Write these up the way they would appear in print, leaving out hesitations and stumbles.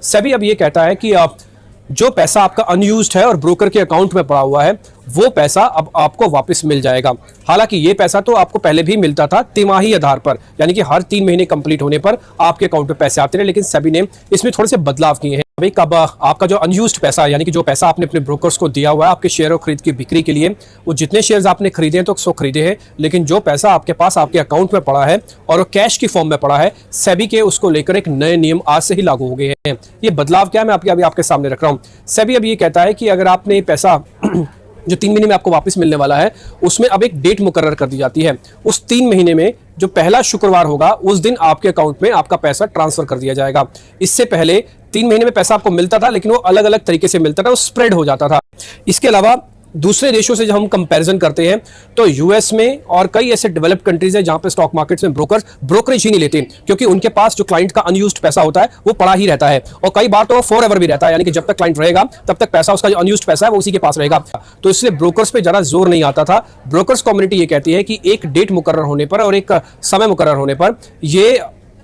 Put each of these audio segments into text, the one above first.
सेबी अब ये कहता है कि जो पैसा आपका अनयूज्ड है और ब्रोकर के अकाउंट में पड़ा हुआ है वो पैसा अब आपको वापस मिल जाएगा। हालांकि ये पैसा तो आपको पहले भी मिलता था तिमाही आधार पर, यानी कि हर 3 महीने कंप्लीट होने पर आपके अकाउंट में पैसे आते रहे, लेकिन सेबी ने इसमें थोड़े से बदलाव किए हैं। भाई कब आपका जो अनयूज्ड पैसा यानी कि जो पैसा आपने अपने ब्रोकर्स को दिया हुआ है आपके शेयरों खरीद की बिक्री के लिए, वो जितने शेयर्स आपने खरीदे हैं तो सो खरीदे हैं, लेकिन जो पैसा आपके पास आपके अकाउंट में पड़ा है और वो कैश की फॉर्म में पड़ा है, सेबी के उसको लेकर एक नए नियम आज से ही लागू हो गए हैं। ये बदलाव क्या है मैं अभी आपके सामने रख रहा हूँ। सेबी अब ये कहता है कि अगर आपने पैसा जो 3 महीने में आपको वापस मिलने वाला है उसमें अब एक डेट मुकर्रर कर दी जाती है। उस 3 महीने में जो पहला शुक्रवार होगा उस दिन आपके अकाउंट में आपका पैसा ट्रांसफर कर दिया जाएगा। इससे पहले 3 महीने में पैसा आपको मिलता था, लेकिन वो अलग अलग तरीके से मिलता था, वो स्प्रेड हो जाता था। इसके अलावा दूसरे देशों से जब हम कंपैरिजन करते हैं तो यूएस में और कई ऐसे डेवलप्ड कंट्रीज हैं जहां पे स्टॉक मार्केट्स में ब्रोकरेज ही नहीं लेते, क्योंकि उनके पास जो क्लाइंट का अनयूज्ड पैसा होता है वो पड़ा ही रहता है और कई बार तो फॉर एवर भी रहता है, यानी कि जब तक क्लाइंट रहेगा तब तक पैसा उसका जो अनयूज्ड पैसा है वो उसी के पास रहेगा। तो इसलिए ब्रोकर्स पे ज्यादा जोर नहीं आता था। ब्रोकर्स कम्युनिटी ये कहती है कि एक डेट मुकर्रर होने पर और एक समय मुकर्रर होने पर ये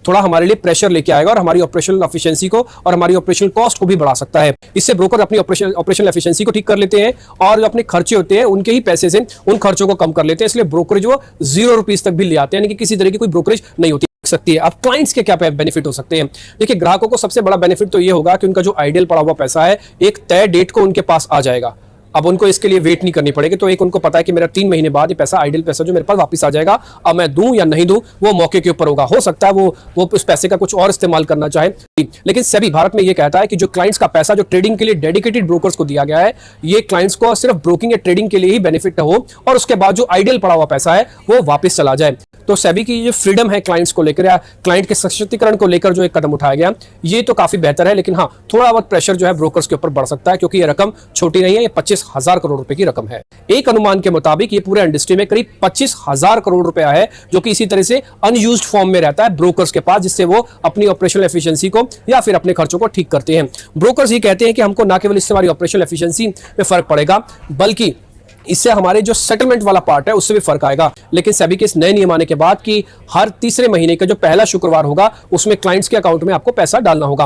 थोड़ा हमारे लिए प्रेशर लेके आएगा और हमारी ऑपरेशनल एफिशिएंसी को और हमारी ऑपरेशनल कॉस्ट को भी बढ़ा सकता है। इससे ब्रोकर अपनी ऑपरेशनल एफिशिएंसी को ठीक कर लेते हैं और जो अपने खर्चे होते हैं उनके ही पैसे से उन खर्चों को कम कर लेते हैं। इसलिए ब्रोकरेज वो 0 रुपीज तक भी ले आते हैं, यानी कि किसी तरह की कोई ब्रोकरेज नहीं होती सकती है। अब क्लाइंट्स के क्या बेनिफिट हो सकते हैं? देखिए, ग्राहकों को सबसे बड़ा बेनिफिट तो ये होगा कि उनका जो आइडियल पड़ा हुआ पैसा है एक तय डेट को उनके पास आ जाएगा। अब उनको इसके लिए वेट नहीं करनी पड़ेगी। तो एक उनको पता है कि मेरा 3 महीने बाद ये पैसा आइडियल पैसा जो मेरे पास वापस आ जाएगा, अब मैं दूं या नहीं दूं वो मौके के ऊपर होगा। हो सकता है वो उस पैसे का कुछ और इस्तेमाल करना चाहे, लेकिन सेबी भारत में ये कहता है कि जो क्लाइंट्स का पैसा जो ट्रेडिंग के लिए डेडिकेटेड ब्रोकर्स को दिया गया है, ये क्लाइंट्स को सिर्फ ब्रोकिंग या ट्रेडिंग के लिए ही बेनिफिट हो और उसके बाद जो आइडियल पड़ा हुआ पैसा है वो वापस चला जाए। तो सेबी की ये फ्रीडम है क्लाइंट्स को लेकर या क्लाइंट के सशक्तिकरण को लेकर जो एक कदम उठाया गया, ये तो काफी बेहतर है। लेकिन हाँ, थोड़ा बहुत प्रेशर जो है ब्रोकर्स के ऊपर बढ़ सकता है, क्योंकि ये रकम छोटी नहीं है, ये 25,000 करोड़ रुपए की रकम है। एक अनुमान के मुताबिक ये पूरे इंडस्ट्री में करीब 25,000 करोड़ रुपया है जो कि इसी तरह से अनयूज्ड फॉर्म में रहता है ब्रोकर्स के पास, जिससे वो अपनी ऑपरेशनल एफिशिएंसी को या फिर अपने खर्चों को ठीक करते हैं। ब्रोकर्स ये कहते हैं कि हमको ना केवल इससे हमारी ऑपरेशनल एफिशिएंसी में फर्क पड़ेगा, बल्कि इससे हमारे जो सेटलमेंट वाला पार्ट है उससे भी फर्क आएगा। लेकिन सेबी के इस नए नियम आने के बाद कि हर तीसरे महीने का जो पहला शुक्रवार होगा उसमें क्लाइंट्स के अकाउंट में आपको पैसा डालना होगा।